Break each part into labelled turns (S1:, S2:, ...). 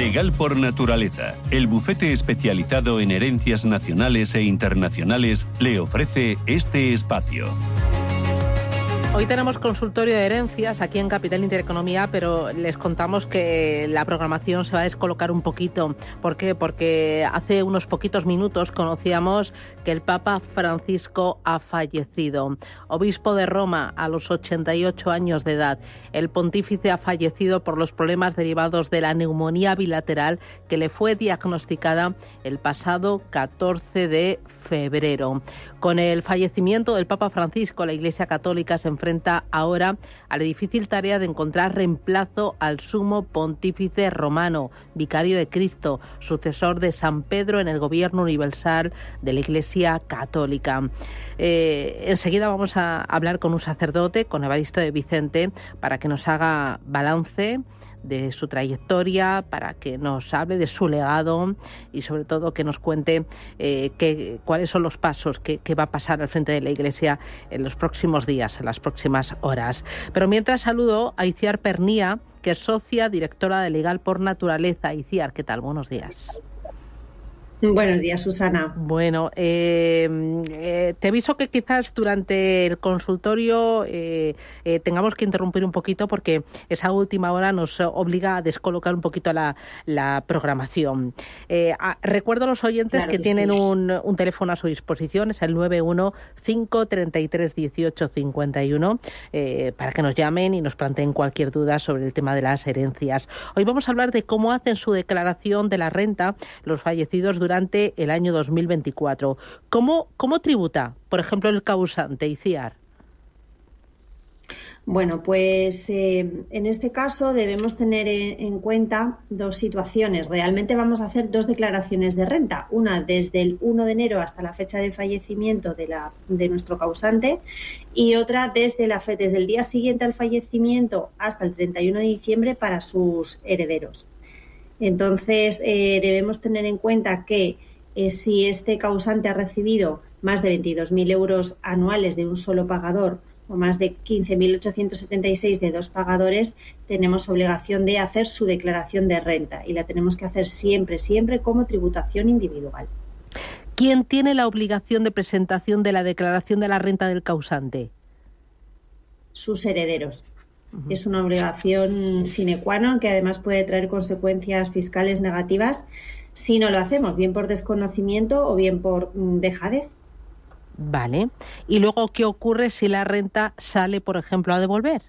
S1: Legal por Naturaleza, el bufete especializado en herencias nacionales e internacionales, le ofrece este espacio.
S2: Hoy tenemos consultorio de herencias aquí en Capital Intereconomía, pero les contamos que la programación se va a descolocar un poquito. ¿Por qué? Porque hace unos poquitos minutos conocíamos que el Papa Francisco ha fallecido. Obispo de Roma a los 88 años de edad. El pontífice ha fallecido por los problemas derivados de la neumonía bilateral que le fue diagnosticada el pasado 14 de febrero. Con el fallecimiento del Papa Francisco, la Iglesia Católica se enfrenta ahora a la difícil tarea de encontrar reemplazo al sumo pontífice romano, vicario de Cristo, sucesor de San Pedro en el gobierno universal de la Iglesia Católica. Enseguida vamos a hablar con un sacerdote, con Evaristo de Vicente, para que nos haga balance de su trayectoria, para que nos hable de su legado y sobre todo que nos cuente cuáles son los pasos que va a pasar al frente de la Iglesia en los próximos días, en las próximas horas. Pero mientras saludo a Itziar Pernía, que es socia directora de Legal por Naturaleza. Itziar, ¿qué tal? Buenos días.
S3: Buenos días, Susana.
S2: Bueno, te aviso que quizás durante el consultorio tengamos que interrumpir un poquito porque esa última hora nos obliga a descolocar un poquito la programación. Recuerdo a los oyentes que tienen sí. un teléfono a su disposición, es el 915331851, para que nos llamen y nos planteen cualquier duda sobre el tema de las herencias. Hoy vamos a hablar de cómo hacen su declaración de la renta los fallecidos durante el año 2024. ¿Cómo tributa, por ejemplo, el causante, Itziar?
S3: Bueno, pues en este caso debemos tener en cuenta dos situaciones. Realmente vamos a hacer dos declaraciones de renta, una desde el 1 de enero hasta la fecha de fallecimiento de nuestro causante y otra desde el día siguiente al fallecimiento hasta el 31 de diciembre para sus herederos. Entonces, debemos tener en cuenta que si este causante ha recibido más de 22.000 euros anuales de un solo pagador o más de 15.876 de dos pagadores, tenemos obligación de hacer su declaración de renta y la tenemos que hacer siempre como tributación individual.
S2: ¿Quién tiene la obligación de presentación de la declaración de la renta del causante?
S3: Sus herederos. Es una obligación sine qua non que además puede traer consecuencias fiscales negativas si no lo hacemos, bien por desconocimiento o bien por dejadez.
S2: Vale. ¿Y luego qué ocurre si la renta sale, por ejemplo, a devolver?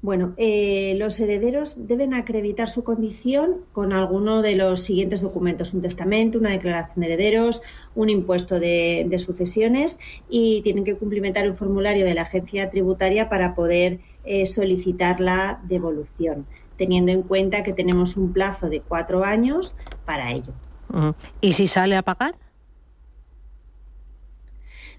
S3: Bueno, los herederos deben acreditar su condición con alguno de los siguientes documentos: un testamento, una declaración de herederos, un impuesto de sucesiones, y tienen que cumplimentar un formulario de la agencia tributaria para poder solicitar la devolución, teniendo en cuenta que tenemos un plazo de 4 años para ello.
S2: ¿Y si sale a pagar?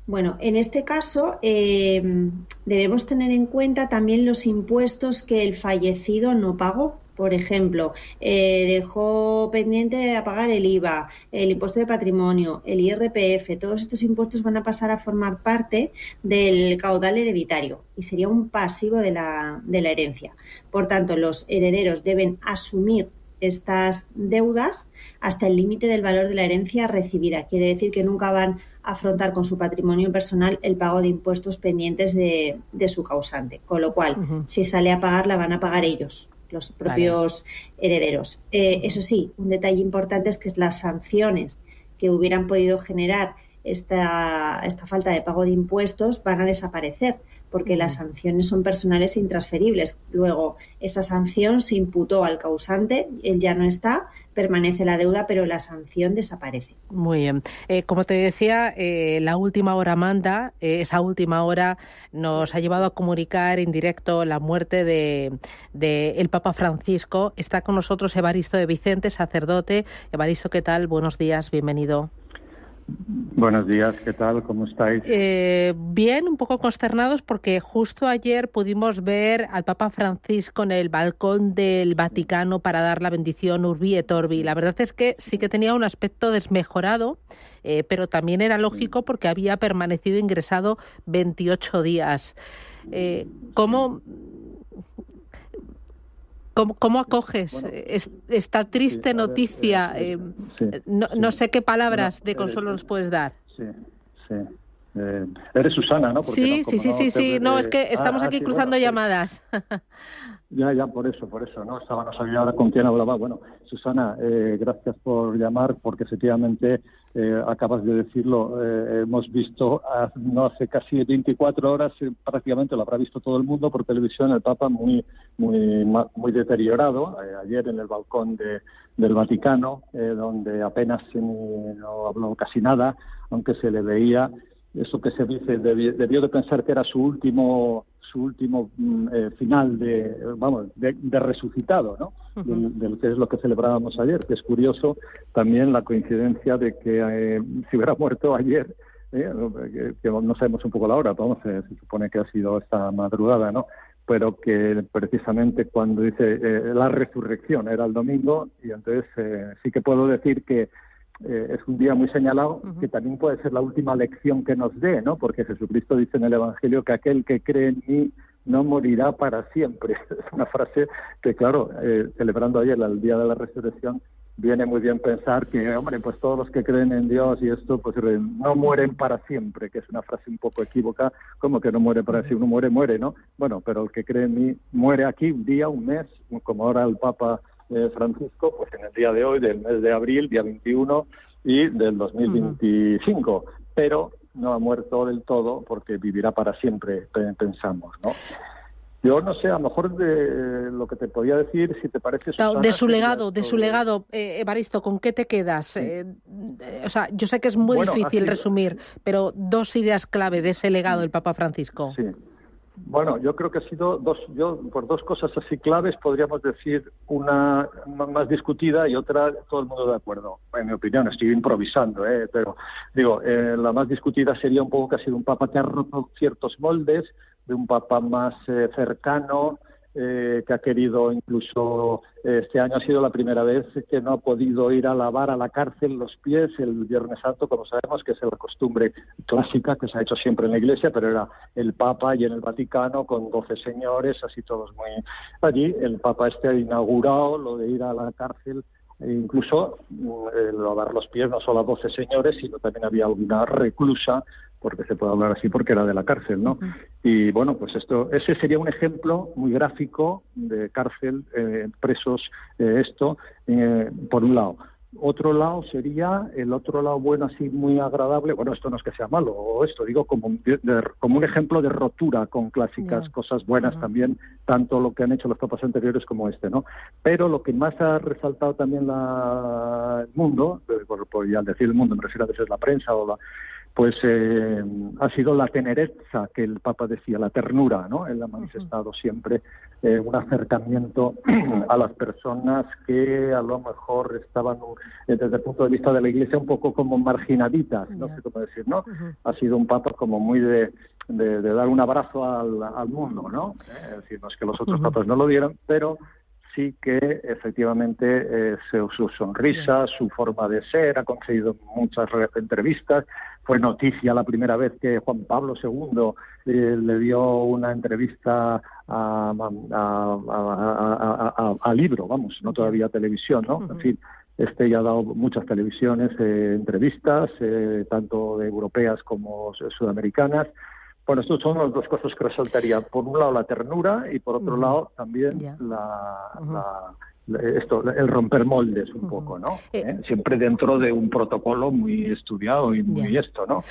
S3: Bueno, en este caso debemos tener en cuenta también los impuestos que el fallecido no pagó. Por ejemplo, dejó pendiente a pagar el IVA, el impuesto de patrimonio, el IRPF. Todos estos impuestos van a pasar a formar parte del caudal hereditario y sería un pasivo de la herencia. Por tanto, los herederos deben asumir estas deudas hasta el límite del valor de la herencia recibida. Quiere decir que nunca van a afrontar con su patrimonio personal el pago de impuestos pendientes de su causante. Con lo cual, si sale a pagar, la van a pagar ellos, los propios herederos. Eso sí, un detalle importante es que las sanciones que hubieran podido generar esta falta de pago de impuestos van a desaparecer, porque las sanciones son personales e intransferibles. Luego, esa sanción se imputó al causante, él ya no está, permanece la deuda, pero la sanción desaparece.
S2: Muy bien. Como te decía, la última hora manda. Esa última hora nos ha llevado a comunicar en directo la muerte de el Papa Francisco. Está con nosotros Evaristo de Vicente, sacerdote. Evaristo, ¿qué tal? Buenos días, bienvenido.
S4: Buenos días, ¿qué tal? ¿Cómo estáis?
S2: Bien, un poco consternados porque justo ayer pudimos ver al Papa Francisco en el balcón del Vaticano para dar la bendición Urbi et Orbi. La verdad es que sí que tenía un aspecto desmejorado, pero también era lógico porque había permanecido ingresado 28 días. ¿Cómo ¿Cómo acoges esta triste noticia? No sé qué palabras de consuelo nos puedes dar.
S4: Sí. Eres Susana, ¿no?
S2: Porque sí. No, es que estamos aquí cruzando llamadas.
S4: Ya, por eso, ¿no? No sabía ahora con quién hablaba. Bueno, Susana, gracias por llamar, porque efectivamente, acabas de decirlo, hemos visto no hace casi 24 horas, prácticamente lo habrá visto todo el mundo por televisión, el Papa muy deteriorado, ayer en el balcón del Vaticano, donde apenas no habló casi nada, aunque se le veía eso que se dice, debió de pensar que era su último final de resucitado, ¿no? Del que es lo que celebrábamos ayer, que es curioso también la coincidencia de que si hubiera muerto ayer, que no sabemos un poco la hora, se supone que ha sido esta madrugada, ¿no? Pero que precisamente cuando dice la resurrección era el domingo, y entonces sí que puedo decir que es un día muy señalado, que también puede ser la última lección que nos dé, ¿no? Porque Jesucristo dice en el Evangelio que aquel que cree en mí no morirá para siempre. Es una frase que, claro, celebrando ayer el Día de la Resurrección, viene muy bien pensar que, hombre, pues todos los que creen en Dios y esto, pues no mueren para siempre, que es una frase un poco equívoca, como que no muere para siempre, uno muere, ¿no? Bueno, pero el que cree en mí muere aquí un día, un mes, como ahora el Papa Francisco, pues en el día de hoy, del mes de abril, día 21, y del 2025, pero no ha muerto del todo porque vivirá para siempre, pensamos, ¿no? Yo no sé, a lo mejor de lo que te podía decir, si te parece... Susana,
S2: de su legado, Evaristo, ¿con qué te quedas? Sí. O sea, yo sé que es muy difícil resumir, pero 2 ideas clave de ese legado del Papa Francisco.
S4: Sí. Bueno, yo creo que ha sido por 2 cosas así claves, podríamos decir, una más discutida y otra todo el mundo de acuerdo. En mi opinión, estoy improvisando, pero digo, la más discutida sería un poco que ha sido un papa que ha roto ciertos moldes, de un papa más cercano, que ha querido incluso, este año ha sido la primera vez que no ha podido ir a lavar a la cárcel los pies el Viernes Santo, como sabemos, que es la costumbre clásica que se ha hecho siempre en la Iglesia, pero era el Papa y en el Vaticano con 12 señores, así todos muy... Allí el Papa ha inaugurado lo de ir a la cárcel, e incluso lavar los pies no solo a 12 señores, sino también había una reclusa, porque se puede hablar así porque era de la cárcel, ¿no? Y bueno, pues ese sería un ejemplo muy gráfico de cárcel, presos, por un lado. Otro lado sería, el otro lado bueno, así muy agradable, bueno, esto no es que sea malo, o esto digo como un ejemplo de rotura con clásicas cosas buenas también, tanto lo que han hecho los papas anteriores como ¿no? Pero lo que más ha resaltado también el mundo, y al decir el mundo me refiero a veces la prensa pues ha sido la tenerezza que el Papa decía, la ternura, ¿no? Él ha manifestado siempre un acercamiento a las personas que a lo mejor estaban, desde el punto de vista de la Iglesia, un poco como marginaditas, no sé cómo decir, ¿no? Ha sido un Papa como muy de dar un abrazo al mundo, ¿no? Es decir, no es que los otros papas no lo dieran, pero sí que efectivamente su sonrisa, su forma de ser, ha concedido muchas entrevistas. Fue noticia la primera vez que Juan Pablo II le dio una entrevista a libro, no todavía televisión, ¿no? En fin, ya ha dado muchas televisiones, entrevistas, tanto europeas como sudamericanas. Bueno, estas son las 2 cosas que resaltaría. Por un lado, la ternura y por otro lado, también el romper moldes un poco, ¿no? Siempre dentro de un protocolo muy estudiado y muy ¿no?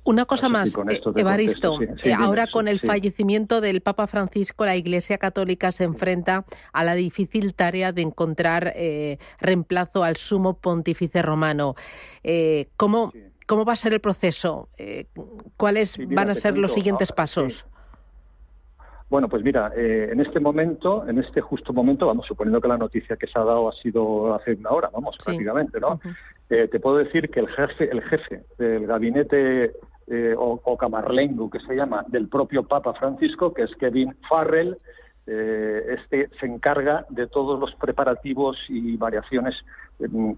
S2: Una cosa más, Evaristo, ahora con el fallecimiento del Papa Francisco, la Iglesia Católica se enfrenta a la difícil tarea de encontrar reemplazo al Sumo Pontífice Romano. ¿Cómo va a ser el proceso? ¿Cuáles van a ser los siguientes pasos?
S4: Sí. Bueno, pues mira, en este justo momento, suponiendo que la noticia que se ha dado ha sido hace una hora, prácticamente, ¿no? Te puedo decir que el jefe del gabinete o camarlengo, que se llama, del propio Papa Francisco, que es Kevin Farrell, este se encarga de todos los preparativos y variaciones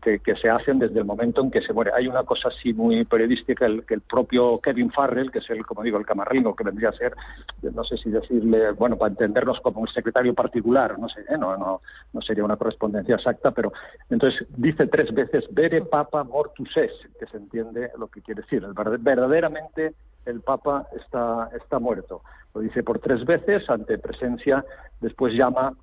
S4: que se hacen desde el momento en que se muere. Hay una cosa así muy periodística, que el propio Kevin Farrell, que es el camarlengo, que vendría a ser, no sé si decirle, bueno, para entendernos como un secretario particular, no sé, no sería una correspondencia exacta, pero entonces dice 3 veces vere papa mortus es, que se entiende lo que quiere decir. Verdaderamente el Papa está muerto. Lo dice por 3 veces ante presencia, después llama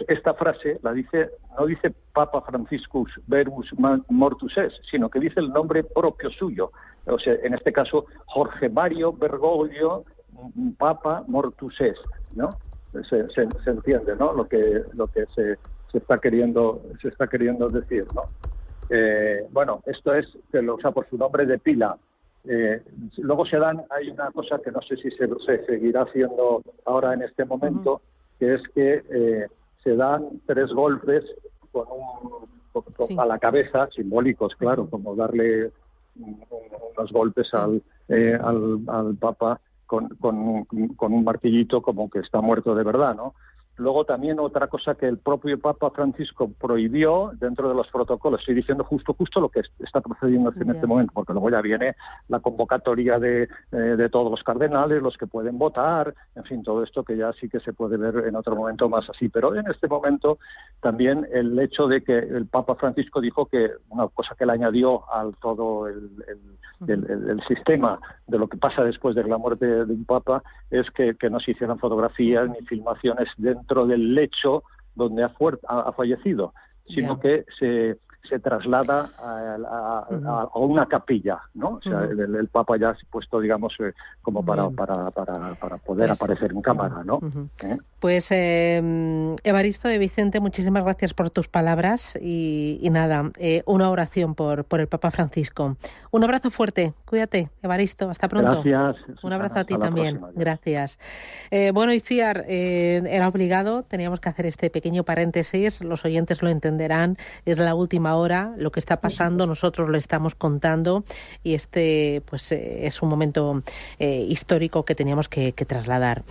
S4: esta frase la dice, no dice Papa Franciscus Verus Mortus es, sino que dice el nombre propio suyo. O sea, en este caso Jorge Mario Bergoglio Papa Mortus es, ¿no? Se entiende, ¿no? Lo que se está queriendo decir, ¿no? Bueno, esto es por su nombre de pila. Luego hay una cosa que no sé si se seguirá haciendo ahora en este momento, que es que se dan 3 golpes a la cabeza, simbólicos, claro, como darle unos golpes al Papa con un martillito, como que está muerto de verdad, ¿no? Luego también otra cosa que el propio Papa Francisco prohibió dentro de los protocolos, estoy diciendo justo lo que está procediendo en este momento, porque luego ya viene la convocatoria de todos los cardenales, los que pueden votar, en fin, todo esto que ya sí que se puede ver en otro momento más así. Pero en este momento también el hecho de que el Papa Francisco dijo que una cosa que le añadió al todo el sistema de lo que pasa después de la muerte de un Papa es que no se hicieran fotografías ni filmaciones dentro del lecho donde ha fallecido, sino que se traslada a una capilla, ¿no? O sea, el Papa ya se ha puesto, digamos, como para poder aparecer en cámara, ¿no?
S2: Pues Evaristo de Vicente, muchísimas gracias por tus palabras y nada, una oración por el Papa Francisco. Un abrazo fuerte, cuídate, Evaristo, hasta pronto.
S4: Gracias.
S2: Un abrazo a ti también,
S4: próxima.
S2: Gracias. Bueno, Itziar, era obligado, teníamos que hacer este pequeño paréntesis, los oyentes lo entenderán, es la última hora, lo que está pasando, nosotros lo estamos contando y pues es un momento histórico que teníamos que trasladar.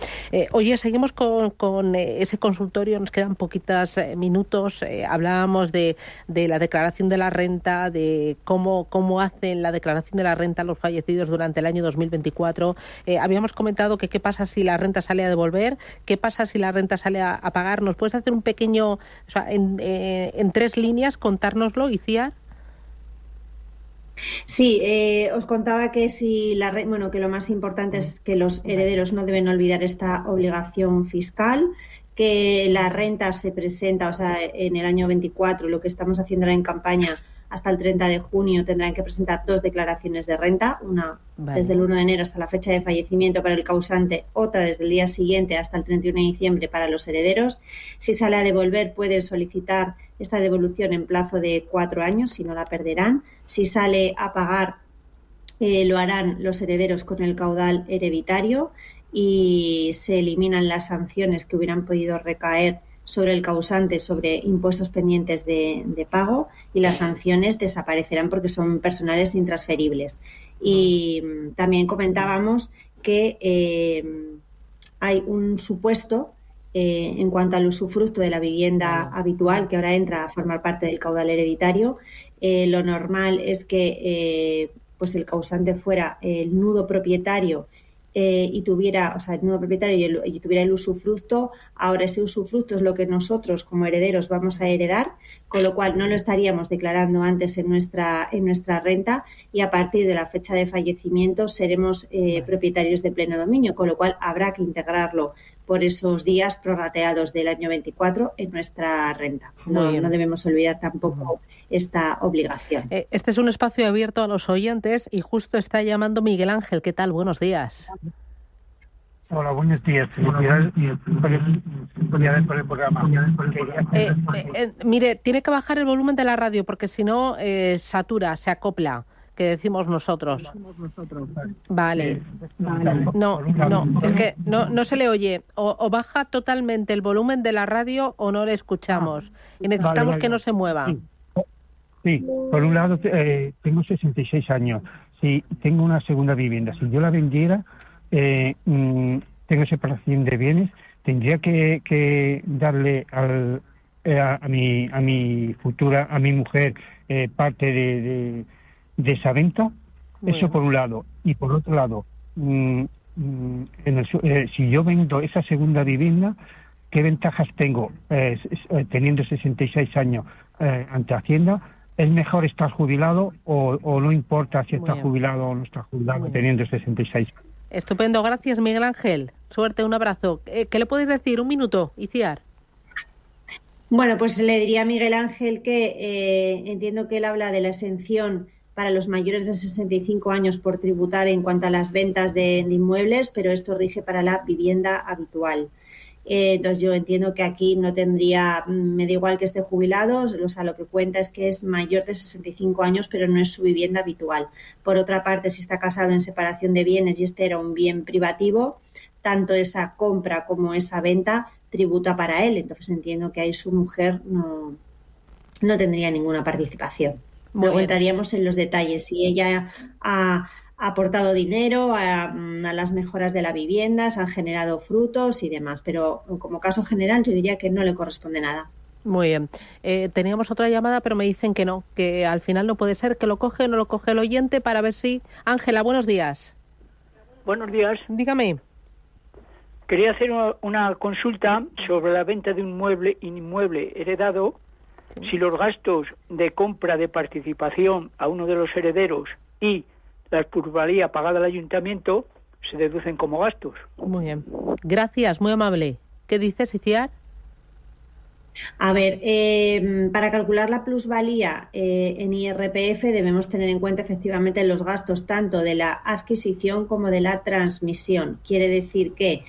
S2: Oye, seguimos con ese consultorio, nos quedan poquitos minutos, hablábamos de la declaración de la renta, de cómo hacen la declaración de la renta los fallecidos durante el año 2024. Habíamos comentado que qué pasa si la renta sale a devolver, qué pasa si la renta sale a pagar. ¿Nos puedes hacer un pequeño, o sea, en 3 líneas, contárnoslo, Itziar?
S3: Sí, os contaba que que lo más importante es que los herederos no deben olvidar esta obligación fiscal, que la renta se presenta, o sea, en el año 24, lo que estamos haciendo ahora en campaña, hasta el 30 de junio tendrán que presentar 2 declaraciones de renta, una desde el 1 de enero hasta la fecha de fallecimiento para el causante, otra desde el día siguiente hasta el 31 de diciembre para los herederos. Si sale a devolver, pueden solicitar esta devolución en plazo de 4 años, si no la perderán. Si sale a pagar, lo harán los herederos con el caudal hereditario y se eliminan las sanciones que hubieran podido recaer sobre el causante, sobre impuestos pendientes de pago, y las sanciones desaparecerán porque son personales e intransferibles. Y también comentábamos que hay un supuesto en cuanto al usufructo de la vivienda habitual, que ahora entra a formar parte del caudal hereditario. Lo normal es que pues el causante fuera el nudo propietario y tuviera, o sea, el nuevo propietario y tuviera el usufructo. Ahora ese usufructo es lo que nosotros como herederos vamos a heredar, con lo cual no lo estaríamos declarando antes en nuestra renta, y a partir de la fecha de fallecimiento seremos propietarios de pleno dominio, con lo cual habrá que integrarlo por esos días prorrateados del año 24 en nuestra renta. No debemos olvidar tampoco esta obligación.
S2: Este es un espacio abierto a los oyentes y justo está llamando Miguel Ángel. ¿Qué tal? Buenos días.
S5: Hola, buenos días. Felicidades por el programa.
S2: Mire, tiene que bajar el volumen de la radio porque si no satura, se acopla, que decimos nosotros. Vale. No, es que no se le oye. O baja totalmente el volumen de la radio o no le escuchamos. Y necesitamos que no se mueva.
S5: Sí, por un lado tengo 66 años. Si tengo una segunda vivienda, si yo la vendiera, tengo separación de bienes, ¿tendría que darle a mi futura, a mi mujer, parte de esa venta?
S2: Bueno.
S5: Eso por un lado. Y por otro lado, si yo vendo esa segunda vivienda, ¿qué ventajas tengo teniendo 66 años ante Hacienda? ¿Es mejor estar jubilado o no importa si está jubilado o no está jubilado teniendo 66 años?
S2: Estupendo, gracias Miguel Ángel. Suerte, un abrazo. ¿Qué le podéis decir? Un minuto, Iciar.
S3: Bueno, pues le diría a Miguel Ángel que entiendo que él habla de la exención para los mayores de 65 años por tributar en cuanto a las ventas de inmuebles, pero esto rige para la vivienda habitual. Entonces yo entiendo que aquí no tendría, me da igual que esté jubilado, o sea, lo que cuenta es que es mayor de 65 años, pero no es su vivienda habitual. Por otra parte, si está casado en separación de bienes y este era un bien privativo, tanto esa compra como esa venta tributa para él. Entonces entiendo que ahí su mujer no tendría ninguna participación. Luego entraríamos en los detalles. Si ella ha aportado dinero a las mejoras de la vivienda, se han generado frutos y demás, pero como caso general yo diría que no le corresponde nada.
S2: Muy bien. Teníamos otra llamada, pero me dicen que no, que al final no puede ser, que lo coge o no lo coge el oyente para ver si... Ángela, buenos días.
S6: Buenos días.
S2: Dígame.
S6: Quería hacer una consulta sobre la venta de un inmueble heredado, si los gastos de compra de participación a uno de los herederos y la plusvalía pagada al ayuntamiento se deducen como gastos.
S2: Muy bien. Gracias, muy amable. ¿Qué dices, Iciar?
S3: A ver, para calcular la plusvalía en IRPF debemos tener en cuenta efectivamente los gastos tanto de la adquisición como de la transmisión. Quiere decir que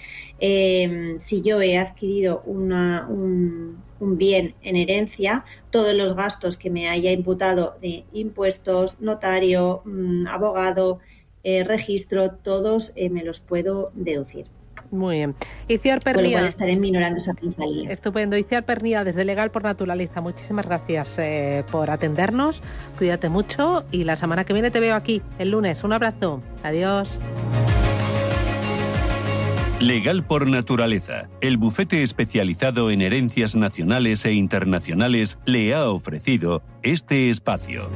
S3: si yo he adquirido un bien en herencia, todos los gastos que me haya imputado de impuestos, notario, abogado, registro, todos me los puedo deducir.
S2: Muy bien. Iciar Pernía.
S3: Con lo cual estaré minorando esa plusvalía.
S2: Estupendo. Iciar Pernía, desde Legal por Naturaleza. Muchísimas gracias por atendernos. Cuídate mucho y la semana que viene te veo aquí, el lunes. Un abrazo. Adiós.
S1: Legal por Naturaleza, el bufete especializado en herencias nacionales e internacionales, le ha ofrecido este espacio.